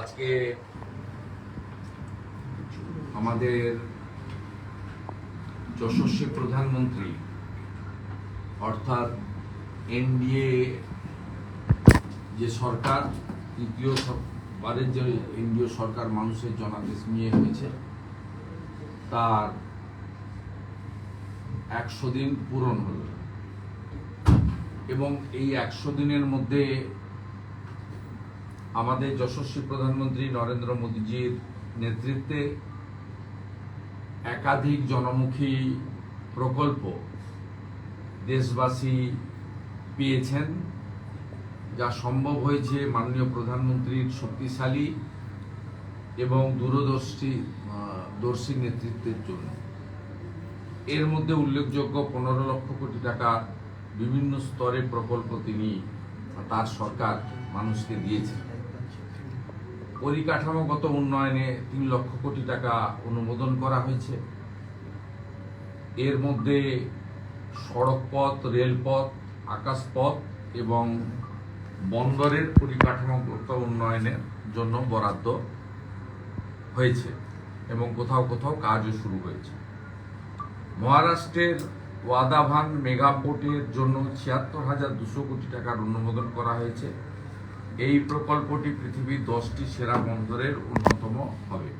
আজকে আমাদের যশস্বী প্রধানমন্ত্রী অর্থাৎ এনডিএ যে সরকার, তৃতীয়বারের যে এনডিএ সরকার মানুষের জনাদেশ নিয়ে হয়েছে, তার 100 দিন পূরণ হল এবং এই 100 দিনের মধ্যে আমাদের যশস্বী প্রধানমন্ত্রী নরেন্দ্র মোদীজির নেতৃত্বে একাধিক জনমুখী প্রকল্প দেশবাসী পেয়েছেন, যা সম্ভব হয়েছে মাননীয় প্রধানমন্ত্রীর শক্তিশালী এবং দূরদর্শী নেতৃত্বের জন্য। এর মধ্যে উল্লেখযোগ্য 15 লক্ষ কোটি টাকা বিভিন্ন স্তরে প্রকল্প তিনি তার সরকার মানুষকে দিয়েছেন। পরিকাঠামোগত উন্নয়নে 3 লক্ষ কোটি টাকা অনুমোদন করা হয়েছে। এর মধ্যে সড়কপথ, রেলপথ, আকাশপথ এবং বন্দরের পরিকাঠামোগত উন্নয়নের জন্য বরাদ্দ হয়েছে এবং কোথাও কোথাও কাজও শুরু হয়েছে। মহারাষ্ট্রের ওয়াদাভান মেগা পোর্টের জন্য 76,200 কোটি টাকার অনুমোদন করা হয়েছে। এই প্রকল্পটি পৃথিবীর 10টি সেরা বন্দরের অন্যতম হবে।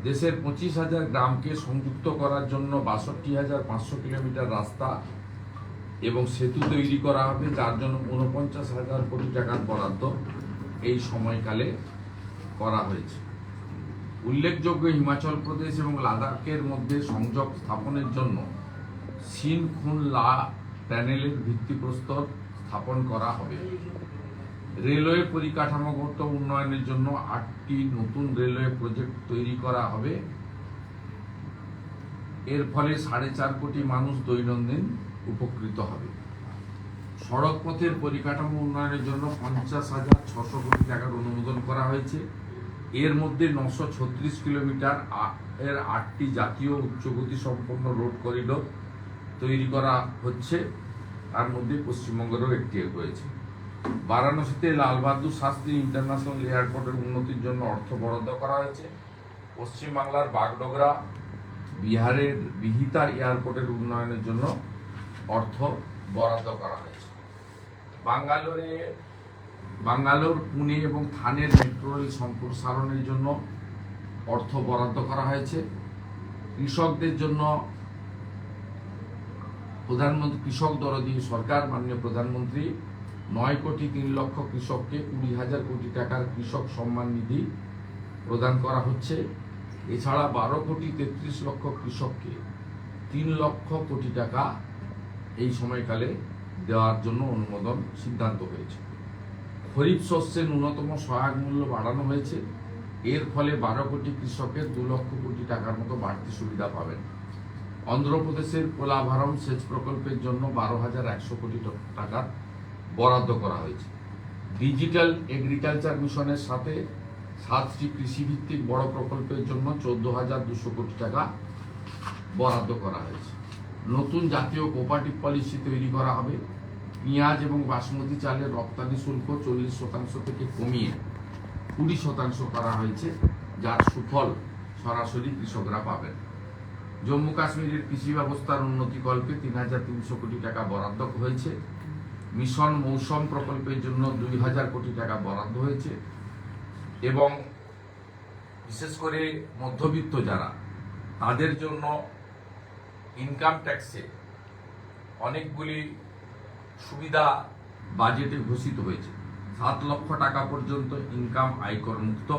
দেশের 25,000 গ্রামকে সংযুক্ত করার জন্য 62,500 কিলোমিটার রাস্তা এবং সেতু তৈরি করা হবে, যার জন্য 49,000 কোটি টাকার বরাদ্দ এই সময়কালে করা হয়েছে। উল্লেখযোগ্য, হিমাচল প্রদেশ এবং লাদাখের মধ্যে সংযোগ স্থাপনের জন্য সিনখুন-লা টানেলের ভিত্তিপ্রস্তর স্থাপন করা হবে। রেলওয়ে পরিকাঠামোগত উন্নয়নের জন্য 8টি নতুন রেলওয়ে প্রজেক্ট তৈরি করা হবে। এর ফলে 4.5 কোটি মানুষ দৈনন্দিন উপকৃত হবে। সড়ক পথের পরিকাঠামো উন্নয়নের জন্য 50,600 কোটি টাকার অনুমোদন করা হয়েছে। এর মধ্যে 936 কিলোমিটার এর 8টি জাতীয় উচ্চগতি সম্পন্ন রোড করিডোর তৈরি করা হচ্ছে, তার মধ্যে পশ্চিমবঙ্গেরও একটি হয়েছে। বারাণসীতে লাল বাহাদুর শাস্ত্রী ইন্টারন্যাশনাল এয়ারপোর্টের উন্নতির জন্য অর্থ বরাদ্দ করা হয়েছে। পশ্চিমবাংলার বাগডোগরা, বিহারের বিহিতা এয়ারপোর্টের উন্নয়নের জন্য অর্থ বরাদ্দ করা হয়েছে। বাঙ্গালোর, পুনে এবং থানের মেট্রো রেল সম্প্রসারণের জন্য অর্থ বরাদ্দ করা হয়েছে। কৃষকদের জন্য কৃষক দরদি সরকার মাননীয় প্রধানমন্ত্রী 9 কোটি 3 লক্ষ কৃষককে 20,000 কোটি টাকার কৃষক সম্মান নিধি প্রদান করা হচ্ছে। এছাড়া 12 কোটি 33 লক্ষ কৃষককে 3 লক্ষ কোটি টাকা এই সময়কালে দেওয়ার জন্য অনুমোদন সিদ্ধান্ত হয়েছে। খরিফ শস্যের ন্যূনতম সহায়ক মূল্য বাড়ানো হয়েছে। এর ফলে 12 কোটি কৃষকের 2 লক্ষ কোটি টাকার মতো বাড়তি সুবিধা পাবেন। অন্ধ্রপ্রদেশের পোলাভারম সেচ প্রকল্পের জন্য 12,100 কোটি টাকা বরাদ্দ করা হয়েছে। ডিজিটাল এগ্রিকালচার মিশনের সাথে 7টি কৃষিভিত্তিক বড় প্রকল্পের জন্য 14,200 কোটি টাকা বরাদ্দ করা হয়েছে। নতুন জাতীয় কোঅপারেটিভ পলিসি তৈরি করা হবে। পেঁয়াজ এবং বাসমতি চালের রপ্তানি শুল্ক 40% থেকে কমিয়ে 20% করা হয়েছে, যার সুফল সরাসরি কৃষকরা পাবেন। জম্মু কাশ্মীরের কৃষি ব্যবস্থার উন্নতিকল্পে 3,300 কোটি টাকা বরাদ্দ হয়েছে। মিশন মৌসুম প্রকল্পের জন্য 2,000 কোটি টাকা বরাদ্দ হয়েছে এবং বিশেষ করে মধ্যবিত্ত যারা, তাদের জন্য ইনকাম ট্যাক্সে অনেকগুলি সুবিধা বাজেটে ঘোষিত হয়েছে। 7 লক্ষ টাকা পর্যন্ত ইনকাম আয়কর মুক্ত।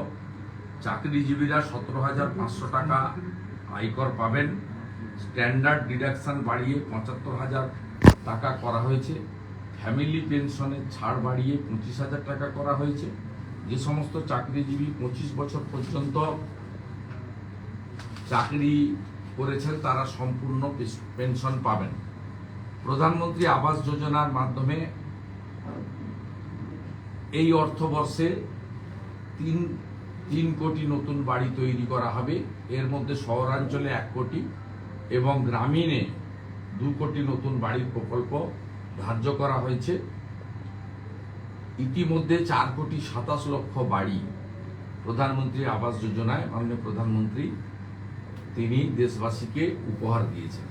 চাকরিজীবীরা 17,500 টাকা আয়কর পাবেন। স্ট্যান্ডার্ড ডিডাকশন বাড়িয়ে 75,000 টাকা করা হয়েছে। ফ্যামিলি পেনশনের ছাড় বাড়িয়ে 25,000 টাকা করা হয়েছে। যে সমস্ত চাকরিজীবী 25 বছর পর্যন্ত চাকরি করেছেন, তারা সম্পূর্ণ পেনশন পাবেন। প্রধানমন্ত্রী আবাস যোজনার মাধ্যমে এই অর্থবর্ষে 3 কোটি নতুন বাড়ি তৈরি করা হবে। এর মধ্যে শহরাঞ্চলে 1 কোটি এবং গ্রামীণে 2 কোটি নতুন বাড়ির প্রকল্প ধার্য করা হয়েছে। ইতিমধ্যে 4,27,00,000 বাড়ি প্রধানমন্ত্রী আবাস যোজনায় মাননীয় প্রধানমন্ত্রী তিনি দেশবাসীকে উপহার দিয়েছেন।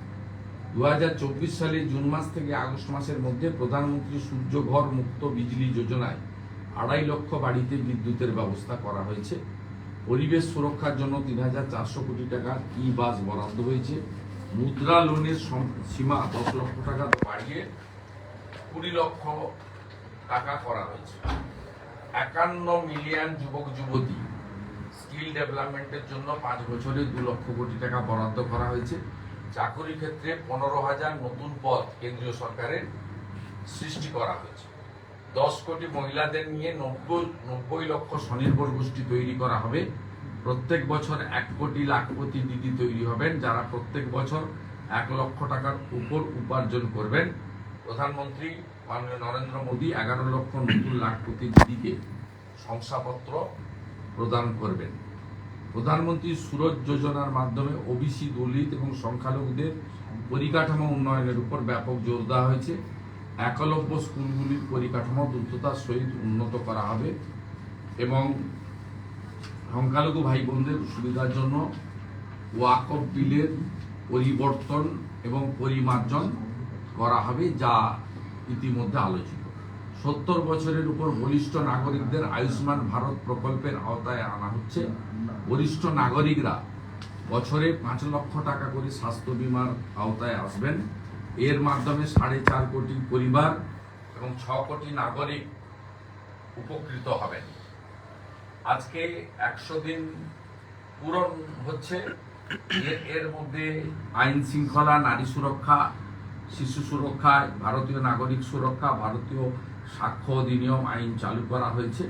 2024 সালে জুন মাস থেকে আগস্ট মাসের মধ্যে প্রধানমন্ত্রী সূর্য ঘর মুক্ত বিজলি যোজনায় 2.5 লক্ষ বাড়িতে বিদ্যুতের ব্যবস্থা করা হয়েছে। পরিবেশ সুরক্ষার জন্য 3,400 কোটি টাকার ই বাস বরাদ্দ হয়েছে। মুদ্রা লোনের সীমা 10 লক্ষ টাকা বাড়িয়ে 20 লক্ষ টাকা করা হয়েছে। 51 মিলিয়ন যুবক যুবতী স্কিল ডেভেলপমেন্টের জন্য 5 বছরে 2 লক্ষ কোটি টাকা বরাদ্দ করা হয়েছে। চাকরি ক্ষেত্রে 15,000 নতুন পদ কেন্দ্রীয় সরকারের সৃষ্টি করা হয়েছে। 10 কোটি মহিলাদের নিয়ে 90 লক্ষ স্বনির্ভর গোষ্ঠী তৈরি করা হবে। প্রত্যেক বছর 1 কোটি লাখপতি দিদি তৈরি হবেন, যারা প্রত্যেক বছর 1 লক্ষ টাকার উপর উপার্জন করবেন। প্রধানমন্ত্রী মাননীয় নরেন্দ্র মোদী 11 লক্ষ নতুন লাখপতি দিদিকে শংসাপত্র প্রদান করবেন। প্রধানমন্ত্রী সুরজ যোজনার মাধ্যমে ওবিসি, দলিত এবং সংখ্যালঘুদের পরিকাঠামো উন্নয়নের উপর ব্যাপক জোর দেওয়া হয়েছে। একলব্য স্কুলগুলির পরিকাঠামো দ্রুততার সহিত উন্নত করা হবে এবং সংখ্যালঘু ভাই বোনদের সুবিধার জন্য ওয়াকফ বিলের পরিবর্তন এবং পরিমার্জন করা হবে, যা ইতিমধ্যে আলোচিত। 70 বছরের উপর বরিষ্ঠ নাগরিকদের আয়ুষ্মান ভারত প্রকল্পের আওতায় আনা হচ্ছে। বরিষ্ঠ নাগরিকরা বছরে 5 লক্ষ টাকা করে স্বাস্থ্য বীমার আওতায় আসবেন। এর মাধ্যমে 4.5 কোটি পরিবার এবং 6 কোটি নাগরিক উপকৃত হবেন। আজকে 100 দিন পূরণ হচ্ছে। এর মধ্যে আইন শৃঙ্খলা, নারী সুরক্ষা, শিশু সুরক্ষা, ভারতীয় নাগরিক সুরক্ষা, ভারতীয় সাক্ষ্য অধিনিয়ম আইন চালু করা হয়েছে,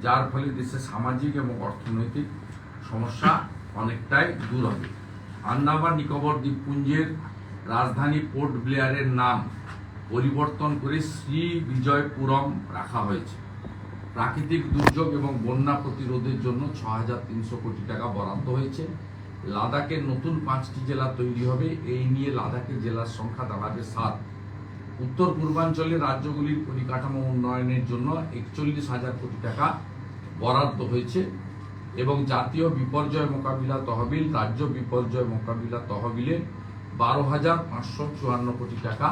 যার ফলে দেশের সামাজিক এবং অর্থনৈতিক সমস্যা অনেকটাই দূর হবে। আন্দামান নিকোবর দ্বীপপুঞ্জের রাজধানী পোর্ট ব্লেয়ারের নাম পরিবর্তন করে শ্রী বিজয়পুরম রাখা হয়েছে। প্রাকৃতিক দুর্যোগ এবং বন্যা প্রতিরোধের জন্য 6,300 কোটি টাকা বরাদ্দ হয়েছে। লাদাখের নতুন 5টি জেলা তৈরি হবে। এই নিয়ে লাদাখের জেলার সংখ্যা দাঁড়াবে 7। উত্তর পূর্বাঞ্চলের রাজ্যগুলির পরিকাঠামো উন্নয়নের জন্য 41,000 কোটি টাকা বরাদ্দ হয়েছে এবং জাতীয় বিপর্যয় মোকাবিলা তহবিল, রাজ্য বিপর্যয় মোকাবিলা তহবিলে 12,554 কোটি টাকা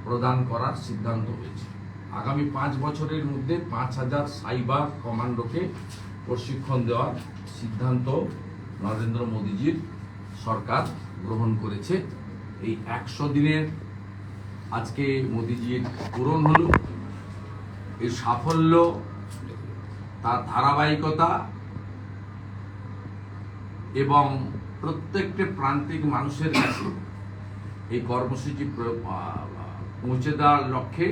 প্রদান করার সিদ্ধান্ত হয়েছে। আগামী 5 বছরের মধ্যে 5,000 সাইবার কমান্ডোকে প্রশিক্ষণ দেওয়ার সিদ্ধান্ত নরেন্দ্র মোদীজির সরকার গ্রহণ করেছে। এই 100 দিনের আজকে মোদীজির পূরণ হলো। এই সাফল্য, তার ধারাবাহিকতা এবং প্রত্যেকটি প্রান্তিক মানুষের কাছে এই কর্মসূচি পৌঁছে দেওয়ার লক্ষ্যে